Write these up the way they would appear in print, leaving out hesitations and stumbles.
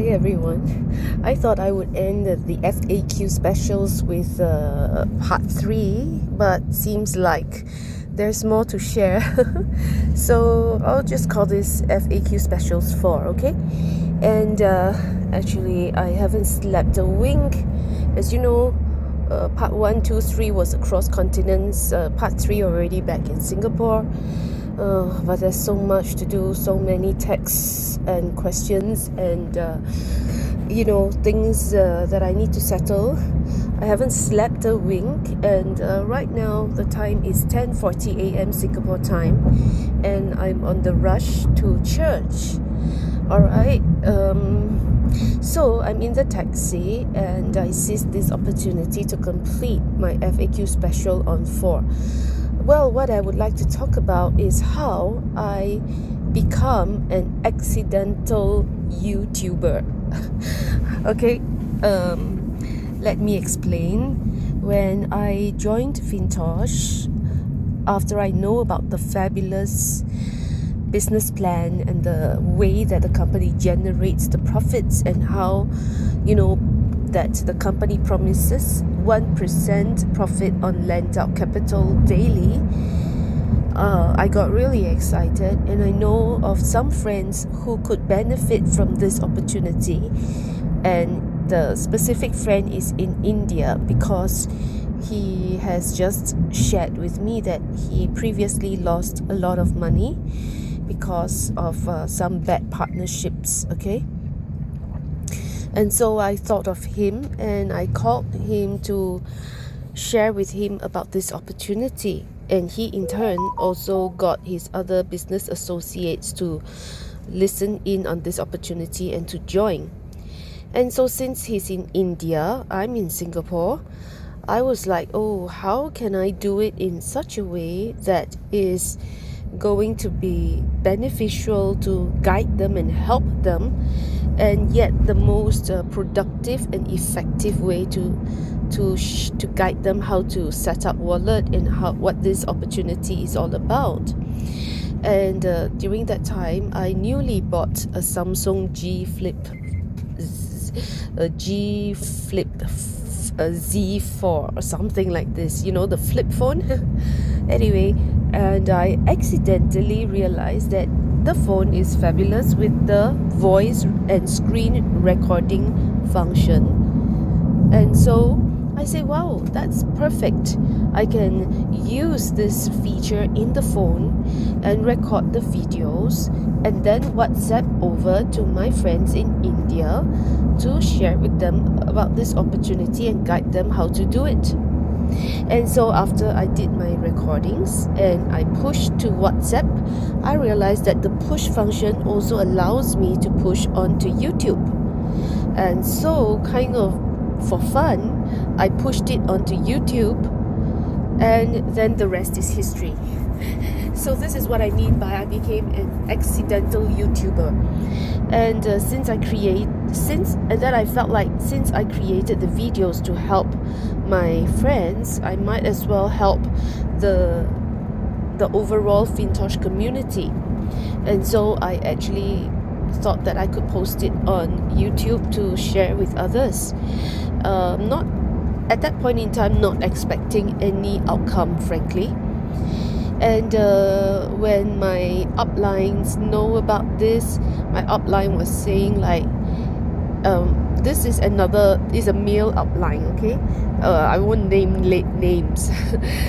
Hi everyone. I thought I would end the FAQ specials with part 3, but seems like there's more to share. So I'll just call this FAQ specials 4, okay? And actually I haven't slept a wink. As you know, part 1, 2, 3 was across continents. Part 3 already back in Singapore. But there's so much to do, so many texts and questions and things that I need to settle. I haven't slept a wink, and right now the time is 10:40 a.m. Singapore time, and I'm on the rush to church. Alright, so I'm in the taxi and I seized this opportunity to complete my FAQ special on 4. Well, what I would like to talk about is how I become an accidental YouTuber. Okay, let me explain. When I joined Fintoch, after I know about the fabulous business plan and the way that the company generates the profits and how, that the company promises 1% profit on lent out capital daily, I got really excited, and I know of some friends who could benefit from this opportunity. And the specific friend is in India because he has just shared with me that he previously lost a lot of money because of some bad partnerships, okay? And so I thought of him and I called him to share with him about this opportunity. And he in turn also got his other business associates to listen in on this opportunity and to join. And so since he's in India, I'm in Singapore, I was like, oh, how can I do it in such a way that is going to be beneficial to guide them and help them, and yet the most productive and effective way to guide them how to set up wallet and what this opportunity is all about. And during that time, I newly bought a Samsung Z4 or something like this, the flip phone. Anyway, and I accidentally realized that the phone is fabulous with the voice and screen recording function. And so I say, wow, that's perfect. I can use this feature in the phone and record the videos and then WhatsApp over to my friends in India to share with them about this opportunity and guide them how to do it. And so after I did my recordings and I pushed to WhatsApp, I realized that the push function also allows me to push onto YouTube. And so kind of for fun, I pushed it onto YouTube, and then the rest is history. So this is what I mean by I became an accidental YouTuber. And I felt like since I created the videos to help my friends, I might as well help the overall Fintoch community. And so I actually thought that I could post it on YouTube to share with others. Not at that point in time, not expecting any outcome, frankly. And when my uplines know about this, my upline was saying like, this is a male upline, okay? I won't name names.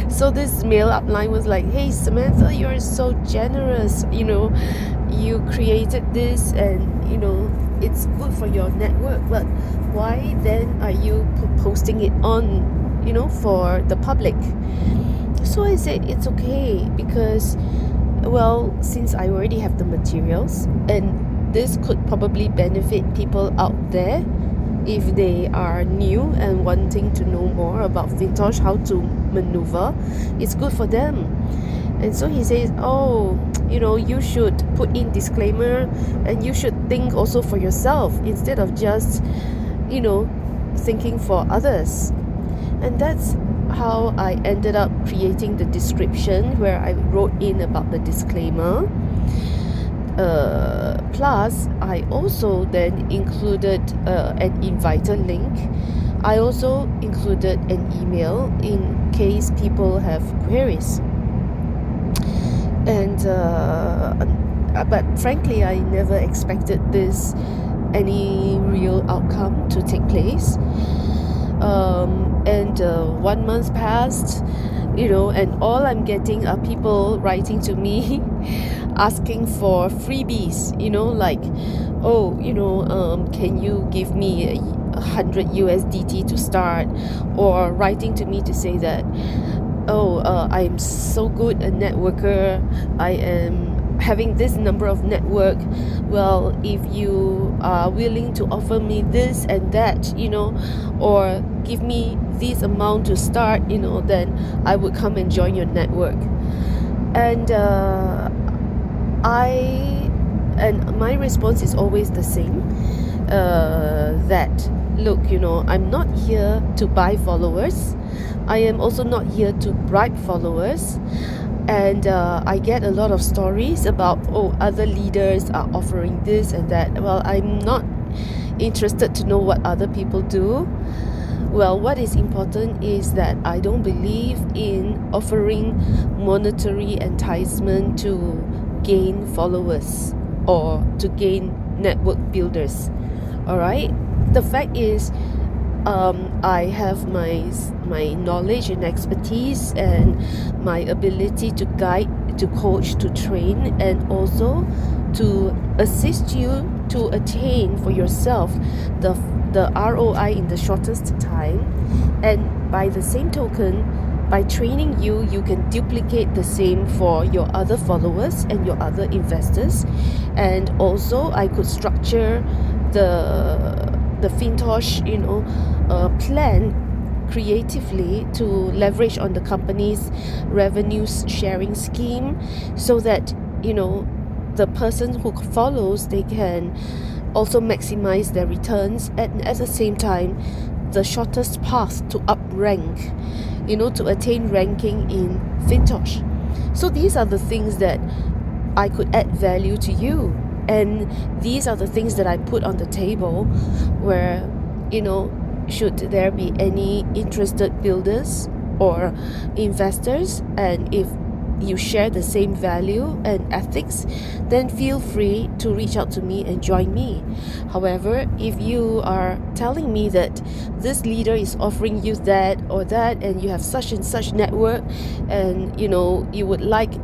So this male upline was like, hey Samantha, you're so generous, you created this and it's good for your network, but why then are you posting it on for the public? So I said it's okay because, well, since I already have the materials and this could probably benefit people out there if they are new and wanting to know more about Fintoch, how to maneuver, it's good for them. And so he says, oh, you should put in disclaimer and you should think also for yourself instead of just, thinking for others. And that's how I ended up creating the description where I wrote in about the disclaimer. Plus, I also then included an inviter link. I also included an email in case people have queries. And but frankly, I never expected any real outcome to take place. And 1 month passed, and all I'm getting are people writing to me asking for freebies, like, can you give me 100 USDT to start, or writing to me to say that, I'm so good a networker, I am having this number of network, well, if you are willing to offer me this and that, or give me this amount to start, then I would come and join your network. And my response is always the same, that look, I'm not here to buy followers. I am also not here to bribe followers. And I get a lot of stories about, other leaders are offering this and that. Well, I'm not interested to know what other people do. Well, what is important is that I don't believe in offering monetary enticement to gain followers or to gain network builders. Alright? The fact is, I have my knowledge and expertise and my ability to guide, to coach, to train, and also to assist you to attain for yourself the ROI in the shortest time. And by the same token, by training you, you can duplicate the same for your other followers and your other investors. And also, I could structure the Fintoch, plan creatively to leverage on the company's revenue sharing scheme, so that the person who follows, they can also maximize their returns, and at the same time, the shortest path to up rank, to attain ranking in Fintoch. So these are the things that I could add value to you, and these are the things that I put on the table, where should there be any interested builders or investors, and if you share the same value and ethics, then feel free to reach out to me and join me. However, if you are telling me that this leader is offering you that or that, and you have such and such network, and you would like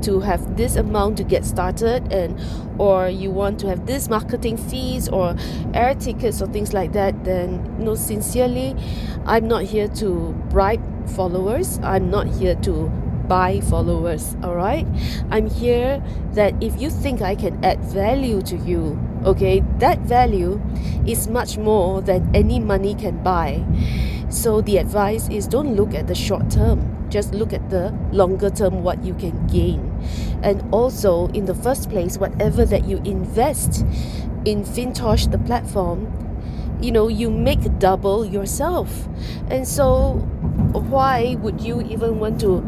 to have this amount to get started, or you want to have this marketing fees or air tickets or things like that, then sincerely, I'm not here to bribe followers. I'm not here to buy followers. All right, I'm here that if you think I can add value to you, okay, that value is much more than any money can buy. So the advice is, don't look at the short term, just look at the longer term, what you can gain. And also, in the first place, whatever that you invest in Fintoch, the platform, you make double yourself. And so why would you even want to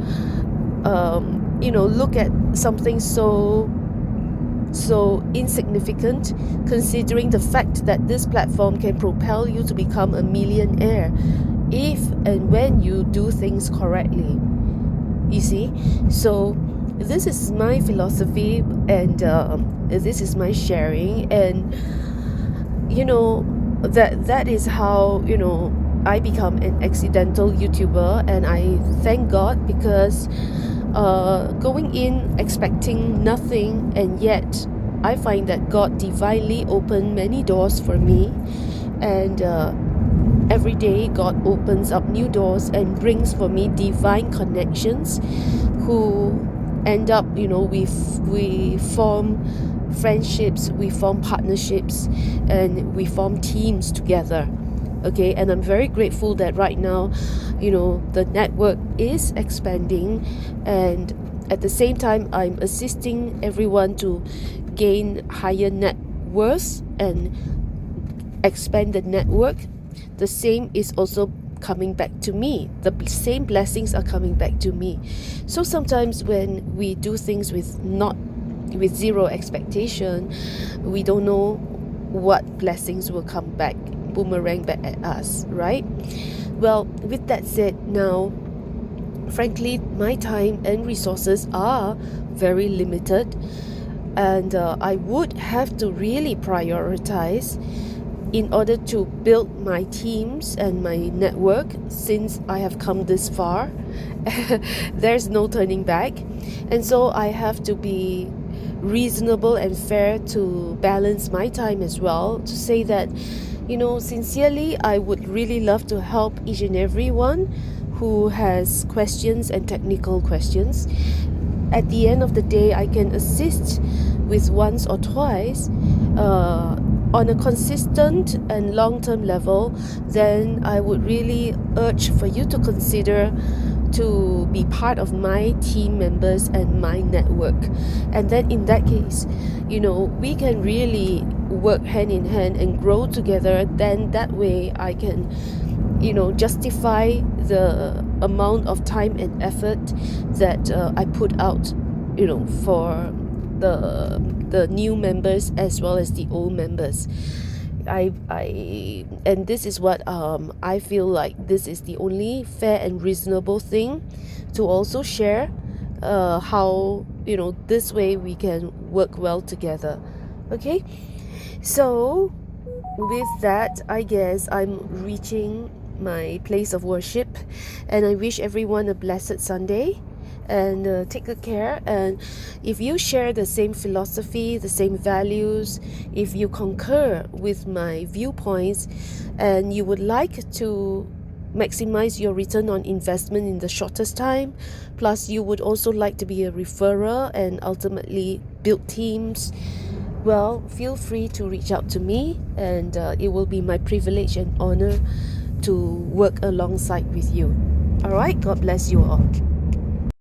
look at something so insignificant, considering the fact that this platform can propel you to become a millionaire if and when you do things correctly, you see? So this is my philosophy, and this is my sharing, and that is how I become an accidental YouTuber. And I thank God, because going in expecting nothing, and yet I find that God divinely opened many doors for me, and every day God opens up new doors and brings for me divine connections, who end up, we form friendships, we form partnerships, and we form teams together. Okay, and I'm very grateful that right now, the network is expanding, and at the same time, I'm assisting everyone to gain higher net worth and expand the network. The same is also coming back to me. The same blessings are coming back to me. So sometimes when we do things with not with zero expectation, we don't know what blessings will come back, boomerang back at us, right? Well, with that said, now, frankly, my time and resources are very limited, and I would have to really prioritize in order to build my teams and my network. Since I have come this far, there's no turning back, and so I have to be reasonable and fair to balance my time as well, to say that, sincerely, I would really love to help each and everyone who has questions and technical questions. At the end of the day, I can assist with once or twice on a consistent and long-term level. Then I would really urge for you to consider to be part of my team members and my network. And then in that case, we can really work hand in hand and grow together. Then that way I can justify the amount of time and effort that I put out for the new members as well as the old members. And this is what I feel like this is the only fair and reasonable thing to also share, how this way we can work well together. Okay, so with that, I guess I'm reaching my place of worship, and I wish everyone a blessed Sunday, and take good care. And if you share the same philosophy, the same values, if you concur with my viewpoints, and you would like to maximize your return on investment in the shortest time, plus you would also like to be a referrer and ultimately build teams, well, feel free to reach out to me, and it will be my privilege and honor to work alongside with you. All right, God bless you all.